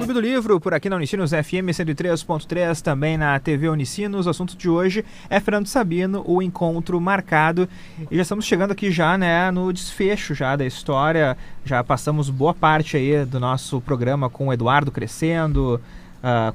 Clube do Livro, por aqui na Unicinos FM 103.3, também na TV Unicinos. O assunto de hoje é Fernando Sabino, o encontro marcado. E já estamos chegando aqui já, né, no desfecho já da história. Já passamos boa parte aí do nosso programa com o Eduardo crescendo,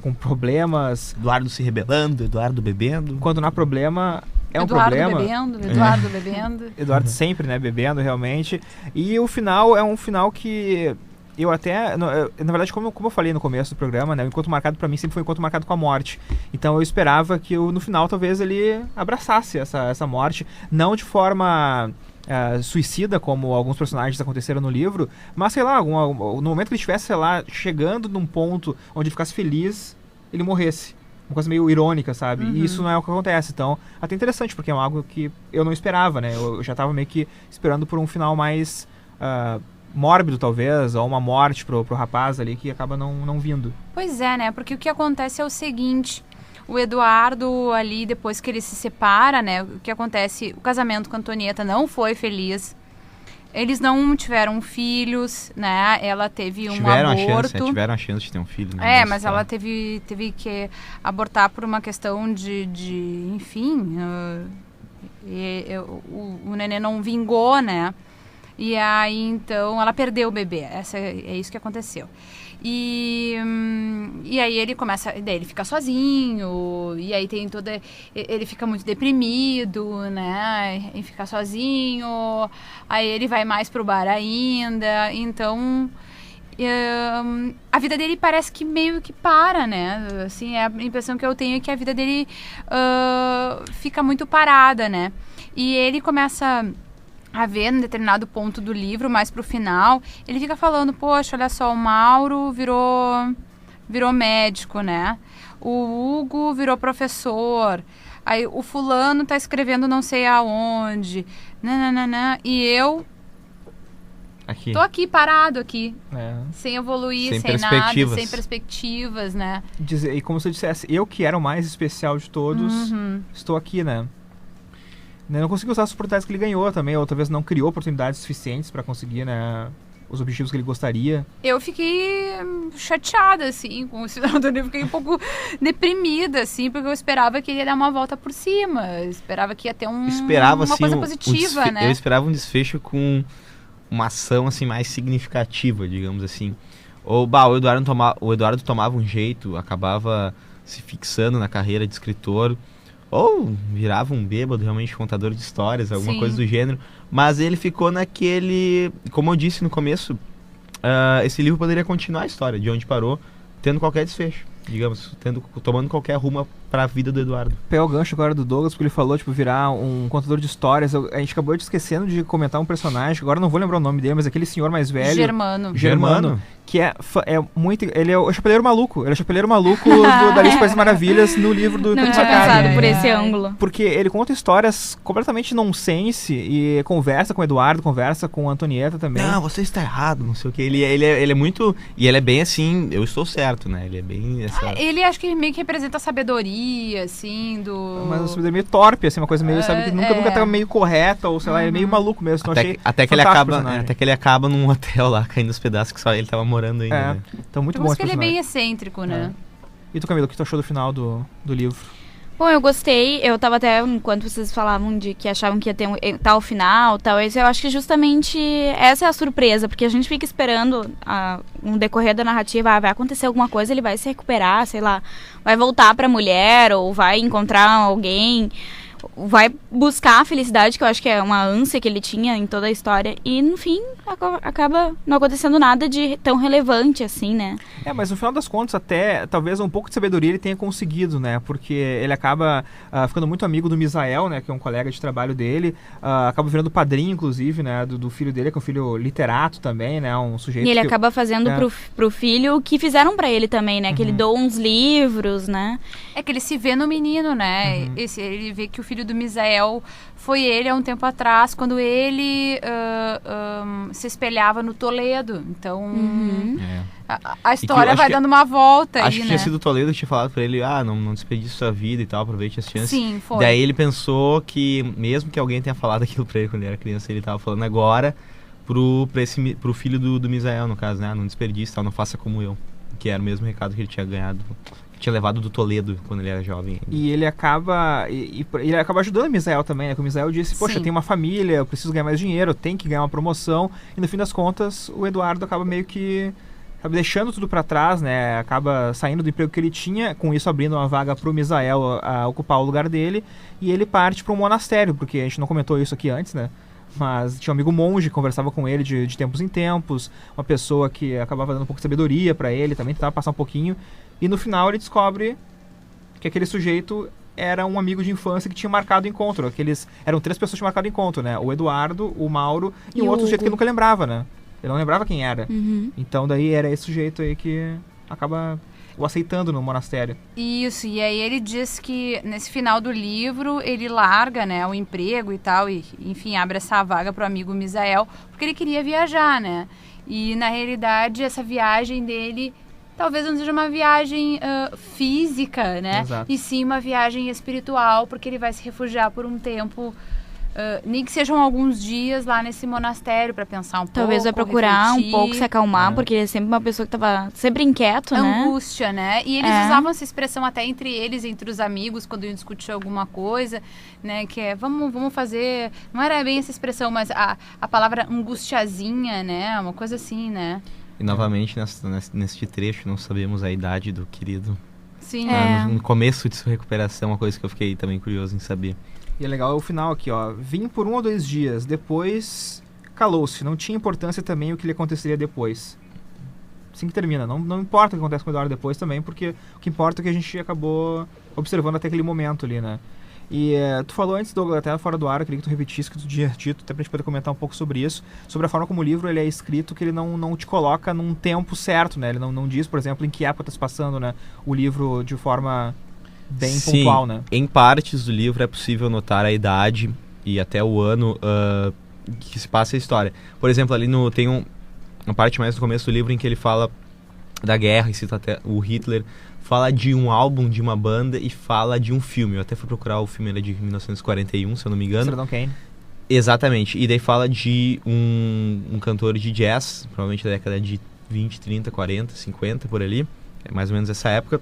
com problemas. Eduardo se rebelando, Eduardo bebendo. Quando não há problema, é Eduardo um problema. Eduardo bebendo. Eduardo sempre, né, bebendo realmente. E o final é um final que... Eu até, na verdade, como eu falei no começo do programa, né, o encontro marcado pra mim sempre foi um encontro marcado com a morte. Então eu esperava que no final talvez ele abraçasse essa morte, não de forma suicida, como alguns personagens aconteceram no livro, mas sei lá, no momento que ele estivesse, sei lá, chegando num ponto onde ele ficasse feliz, ele morresse. Uma coisa meio irônica, sabe? Uhum. E isso não é o que acontece. Então, até interessante, porque é algo que eu não esperava, né? Eu já tava meio que esperando por um final mais... mórbido, talvez, ou uma morte pro rapaz ali que acaba não vindo. Pois é, né? Porque o que acontece é o seguinte, o Eduardo ali, depois que ele se separa, né? O que acontece, o casamento com a Antonieta não foi feliz. Eles não tiveram filhos, né? Ela teve um aborto. Tiveram a chance de ter um filho. Né? Mas ela teve que abortar por uma questão de enfim, o neném não vingou, né? E aí, então, ela perdeu o bebê. É isso que aconteceu. E aí ele começa... Daí ele fica sozinho. E aí tem toda... Ele fica muito deprimido, né? E fica sozinho. Aí ele vai mais pro bar ainda. Então... a vida dele parece que meio que para, né? Assim, a impressão que eu tenho é que a vida dele fica muito parada, né? E ele começa... a ver num determinado ponto do livro, mais pro final, ele fica falando, poxa, olha só, o Mauro virou médico, né? O Hugo virou professor, aí o fulano tá escrevendo não sei aonde, nananana, e eu tô aqui, parado aqui, sem evoluir, sem nada, sem perspectivas, né? E como se eu dissesse, eu que era o mais especial de todos, estou aqui, né? Não conseguiu usar as oportunidades que ele ganhou também, ou talvez não criou oportunidades suficientes para conseguir, né, os objetivos que ele gostaria. Eu fiquei chateada, assim, com o final do livro, fiquei um pouco deprimida, assim, porque eu esperava que ele ia dar uma volta por cima, eu esperava que ia ter uma coisa positiva, né? Eu esperava um desfecho com uma ação, assim, mais significativa, digamos assim. O Eduardo tomava um jeito, acabava se fixando na carreira de escritor, ou virava um bêbado, realmente contador de histórias, alguma coisa do gênero. Mas ele ficou naquele... Como eu disse no começo, esse livro poderia continuar a história, de onde parou, tendo qualquer desfecho, digamos, tomando qualquer rumo para a vida do Eduardo. Pegar o gancho agora do Douglas, porque ele falou, virar um contador de histórias. A gente acabou esquecendo de comentar um personagem, agora não vou lembrar o nome dele, mas aquele senhor mais velho... Germano. Que é muito... Ele é o Chapeleiro Maluco. Ele é o Chapeleiro Maluco da Alice País das Maravilhas no livro do... Não tinha pensado por esse ângulo. Porque ele conta histórias completamente nonsense e conversa com o Eduardo, conversa com a Antonieta também. Não, você está errado, não sei o que. Ele é muito... E ele é bem assim, eu estou certo, né? Ele é bem... Ele acho que meio que representa a sabedoria, assim, do... Mas uma sabedoria meio torpe, assim, uma coisa meio, sabe, que nunca tá meio correta, ou sei lá, é meio maluco mesmo. Então até que ele acaba num hotel lá, caindo nos pedaços, que só ele tava morando ainda, né? Então muito bom esse personagem. Ele é bem excêntrico, né? E tu, Camila, o que tu achou do final do livro? Bom, eu gostei, eu tava até, enquanto vocês falavam de que achavam que ia ter tal final, eu acho que justamente essa é a surpresa, porque a gente fica esperando um decorrer da narrativa, vai acontecer alguma coisa, ele vai se recuperar, sei lá, vai voltar pra mulher, ou vai encontrar alguém, vai buscar a felicidade, que eu acho que é uma ânsia que ele tinha em toda a história, e no fim acaba não acontecendo nada de tão relevante assim, né? Mas no final das contas, até talvez um pouco de sabedoria ele tenha conseguido, né? Porque ele acaba ficando muito amigo do Misael, né? Que é um colega de trabalho dele, acaba virando padrinho, inclusive, né? Do filho dele, que é um filho literato também, né? Um sujeito e ele acaba fazendo pro filho o que fizeram pra ele também, né? Que ele doa uns livros, né? É que ele se vê no menino, né? Ele vê que o filho do Misael foi ele há um tempo atrás, quando ele se espelhava no Toledo. Então, a história vai dando uma volta. Acho que tinha sido o Toledo que tinha falado pra ele, não desperdice sua vida e tal, aproveite as chances. Sim, foi. Daí ele pensou que, mesmo que alguém tenha falado aquilo pra ele quando ele era criança, ele tava falando agora pro filho do Misael, no caso, né? Não desperdice, tal, não faça como eu. que era o mesmo recado que ele tinha ganhado, que tinha levado do Toledo quando ele era jovem. E ele acaba ele acaba ajudando o Misael também, né? Que o Misael disse, poxa, eu tenho uma família, eu preciso ganhar mais dinheiro, eu tenho que ganhar uma promoção. E no fim das contas, o Eduardo acaba meio que deixando tudo pra trás, né? Acaba saindo do emprego que ele tinha, com isso abrindo uma vaga pro Misael a ocupar o lugar dele. E ele parte para um monastério, porque a gente não comentou isso aqui antes, né? Mas tinha um amigo monge que conversava com ele de tempos em tempos, uma pessoa que acabava dando um pouco de sabedoria pra ele, também tentava passar um pouquinho. E no final ele descobre que aquele sujeito era um amigo de infância que tinha marcado o encontro. Eram 3 pessoas que tinham marcado o encontro, né? O Eduardo, o Mauro e um outro sujeito que ele nunca lembrava, né? Ele não lembrava quem era. Então daí era esse sujeito aí que acaba o aceitando no monastério. Isso, e aí ele diz que nesse final do livro ele larga, né, o emprego e tal, e enfim, abre essa vaga pro amigo Misael, porque ele queria viajar, né? E na realidade essa viagem dele talvez não seja uma viagem física, né? Exato. E sim uma viagem espiritual, porque ele vai se refugiar por um tempo, nem que sejam alguns dias lá nesse monastério para pensar um pouco. Talvez vai procurar refletir. um pouco se acalmar, porque ele é sempre uma pessoa que tava sempre inquieto, né? Angústia, né? E eles usavam essa expressão até entre eles, entre os amigos, quando iam discutir alguma coisa, né? Que é, vamos fazer... Não era bem essa expressão, mas a palavra angustiazinha, né? Uma coisa assim, né? E novamente, neste trecho, não sabemos a idade do querido. Sim. No começo de sua recuperação, uma coisa que eu fiquei também curioso em saber. E é legal o final aqui, ó. Vim por 1 ou 2 dias, depois calou-se. Não tinha importância também o que lhe aconteceria depois. Assim que termina. Não importa o que acontece com o Eduardo depois também, porque o que importa é que a gente acabou observando até aquele momento ali, né? E tu falou antes, Douglas, até fora do ar, eu queria que tu repetisse o que tu tinha dito, até pra gente poder comentar um pouco sobre isso, sobre a forma como o livro ele é escrito, que ele não te coloca num tempo certo, né? Ele não diz, por exemplo, em que época tá se passando, né? O livro de forma bem pontual, né? Em partes do livro é possível notar a idade e até o ano que se passa a história. Por exemplo, ali tem uma parte mais no começo do livro em que ele fala da guerra e cita até o Hitler, fala de um álbum de uma banda e fala de um filme. Eu até fui procurar o filme, ele é de 1941, se eu não me engano. Cidadão Kane. Exatamente. E daí fala de um cantor de jazz, provavelmente da década de 20, 30, 40, 50, por ali. É mais ou menos essa época.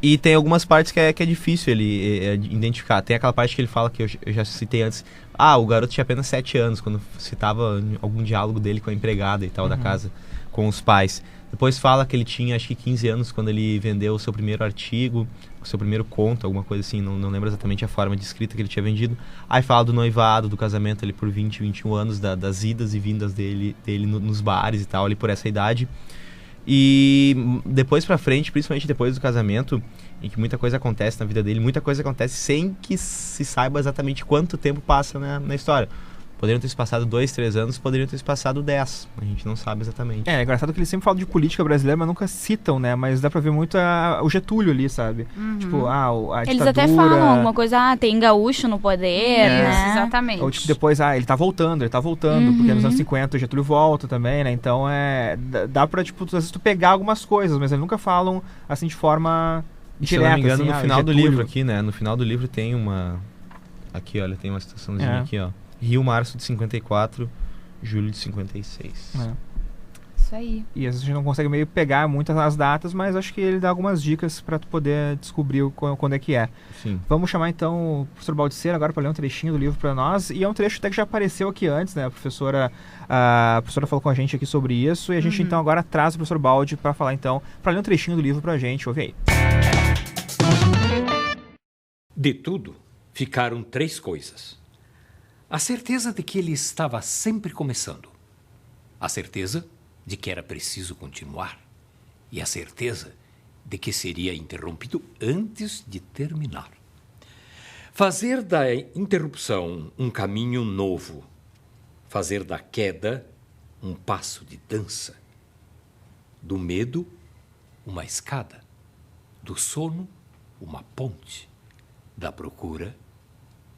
E tem algumas partes que é difícil ele identificar. Tem aquela parte que ele fala que eu já citei antes. O garoto tinha apenas 7 anos, quando citava algum diálogo dele com a empregada e tal da casa, com os pais. Depois fala que ele tinha, acho que 15 anos, quando ele vendeu o seu primeiro artigo, o seu primeiro conto, alguma coisa assim, não lembro exatamente a forma de escrita que ele tinha vendido. Aí fala do noivado, do casamento ali por 20, 21 anos, das idas e vindas dele nos bares e tal, ali por essa idade. E depois pra frente, principalmente depois do casamento, em que muita coisa acontece na vida dele, muita coisa acontece sem que se saiba exatamente quanto tempo passa na história. Poderiam ter se passado 2, 3 anos, poderiam ter se passado 10. A gente não sabe exatamente. É engraçado que eles sempre falam de política brasileira, mas nunca citam, né? Mas dá pra ver muito o Getúlio ali, sabe? Tipo, a ditadura... Eles até falam alguma coisa, tem gaúcho no poder, né? Exatamente. Ou tipo, depois, ele tá voltando, porque nos anos 50 o Getúlio volta também, né? Então, dá pra, tipo, às vezes tu pegar algumas coisas, mas eles nunca falam, assim, de forma direta. Se eu não me engano, assim, no final do Getúlio. livro aqui, né? No final do livro tem uma... Aqui, olha, tem uma citaçãozinha aqui, ó. Rio, março de 54, julho de 56. Isso aí. E às vezes a gente não consegue meio pegar muitas as datas, mas acho que ele dá algumas dicas pra tu poder descobrir quando é que é. Sim. Vamos chamar então o professor Baldiceira agora para ler um trechinho do livro para nós. E é um trecho até que já apareceu aqui antes, né? A professora falou com a gente aqui sobre isso. E a gente então agora traz o professor Baldi para falar então, para ler um trechinho do livro pra gente. Ouve aí. De tudo, ficaram 3 coisas. A certeza de que ele estava sempre começando. A certeza de que era preciso continuar. E a certeza de que seria interrompido antes de terminar. Fazer da interrupção um caminho novo. Fazer da queda um passo de dança. Do medo, uma escada. Do sono, uma ponte. Da procura,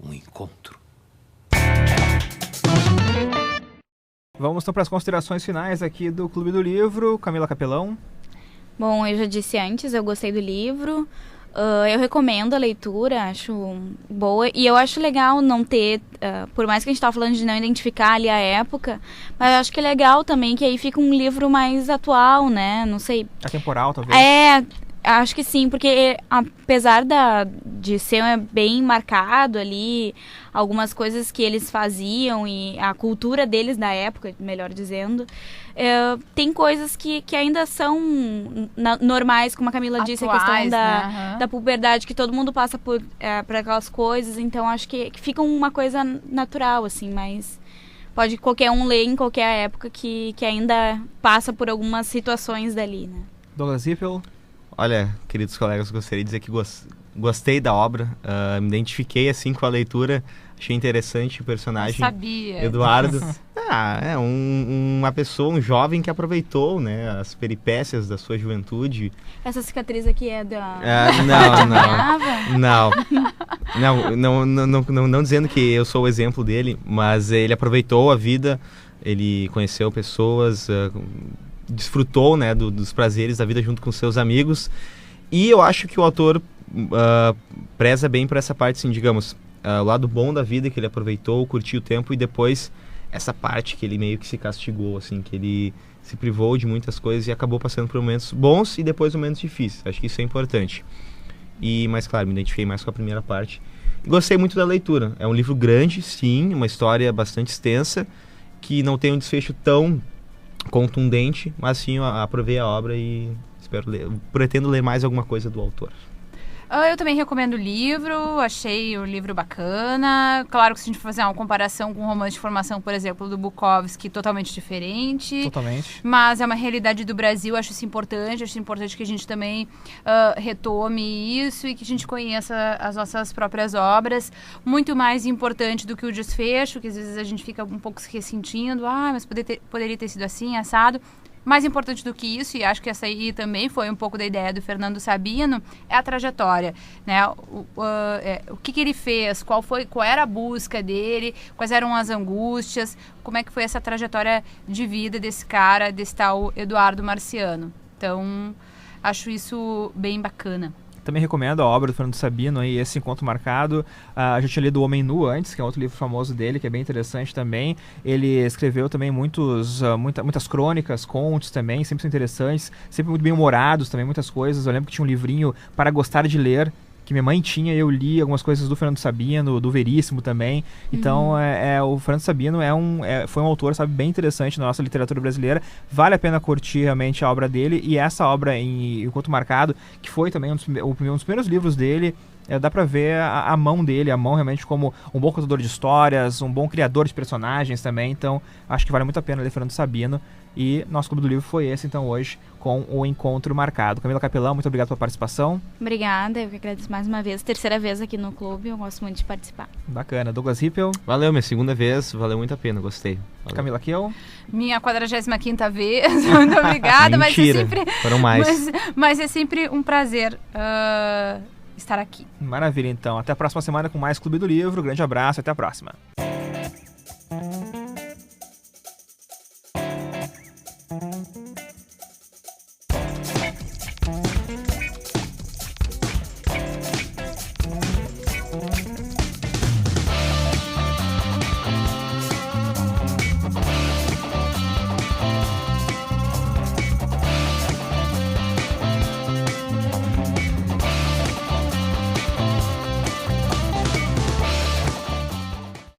um encontro. Vamos então para as considerações finais aqui do Clube do Livro. Camila Capelão. Bom, eu já disse antes, eu gostei do livro. Eu recomendo a leitura, acho boa. E eu acho legal não ter, por mais que a gente tava falando de não identificar ali a época, mas eu acho que é legal também que aí fica um livro mais atual, né? Não sei. Atemporal, talvez. Acho que sim, porque apesar de ser bem marcado ali, algumas coisas que eles faziam e a cultura deles da época, melhor dizendo, tem coisas que ainda são normais, como a Camila disse, a questão da puberdade, que todo mundo passa por aquelas coisas, então acho que fica uma coisa natural, assim, mas pode qualquer um ler em qualquer época que ainda passa por algumas situações dali, né? Douglas Zippel. Olha, queridos colegas, gostaria de dizer que gostei da obra, me identifiquei assim com a leitura, achei interessante o personagem. Eu sabia. Eduardo. É uma pessoa, um jovem que aproveitou, né, as peripécias da sua juventude. Essa cicatriz aqui é da... Não dizendo que eu sou o exemplo dele, mas ele aproveitou a vida, ele conheceu pessoas, desfrutou, né, dos prazeres da vida junto com seus amigos, e eu acho que o autor preza bem por essa parte, assim, digamos, o lado bom da vida, que ele aproveitou, curtiu o tempo, e depois essa parte que ele meio que se castigou, assim, que ele se privou de muitas coisas e acabou passando por momentos bons e depois momentos difíceis. Acho que isso é importante. Mas claro, me identifiquei mais com a primeira parte. Gostei muito da leitura. É um livro grande, sim, uma história bastante extensa, que não tem um desfecho tão contundente, mas sim, eu aprovei a obra e pretendo ler mais alguma coisa do autor. Eu também recomendo o livro, achei o livro bacana. Claro que se a gente for fazer uma comparação com o Romance de Formação, por exemplo, do Bukowski, totalmente diferente. Totalmente. Mas é uma realidade do Brasil, acho isso importante que a gente também retome isso e que a gente conheça as nossas próprias obras. Muito mais importante do que o desfecho, que às vezes a gente fica um pouco se ressentindo. Mas poderia ter sido assim, assado. Mais importante do que isso, e acho que essa aí também foi um pouco da ideia do Fernando Sabino, é a trajetória, né? O que ele fez, qual era a busca dele, quais eram as angústias, como é que foi essa trajetória de vida desse cara, desse tal Eduardo Marciano. Então, acho isso bem bacana. Também recomendo a obra do Fernando Sabino, aí, Esse Encontro Marcado. Já tinha lido O Homem Nu antes, que é outro livro famoso dele, que é bem interessante também. Ele escreveu também muitas crônicas, contos também, sempre são interessantes, sempre muito bem humorados também, muitas coisas. Eu lembro que tinha um livrinho Para Gostar de Ler, que minha mãe tinha, eu li algumas coisas do Fernando Sabino, do Veríssimo também. Então, o Fernando Sabino foi um autor, sabe, bem interessante na nossa literatura brasileira. Vale a pena curtir realmente a obra dele. E essa obra, em Encontro Marcado, que foi também um dos primeiros livros dele, dá pra ver a mão dele, a mão realmente como um bom contador de histórias, um bom criador de personagens também. Então, acho que vale muito a pena ler Fernando Sabino. E nosso Clube do Livro foi esse, então, hoje, com o Encontro Marcado. Camila Capelão, muito obrigado pela participação. Obrigada, eu que agradeço mais uma vez. Terceira vez aqui no clube, eu gosto muito de participar. Bacana. Douglas Zippel. Valeu, minha segunda vez, valeu muito a pena, gostei. Valeu. Camila Kiel. Minha 45ª vez, muito obrigada. Mentira, foram mais. Mas é sempre um prazer estar aqui. Maravilha, então. Até a próxima semana com mais Clube do Livro. Grande abraço e até a próxima.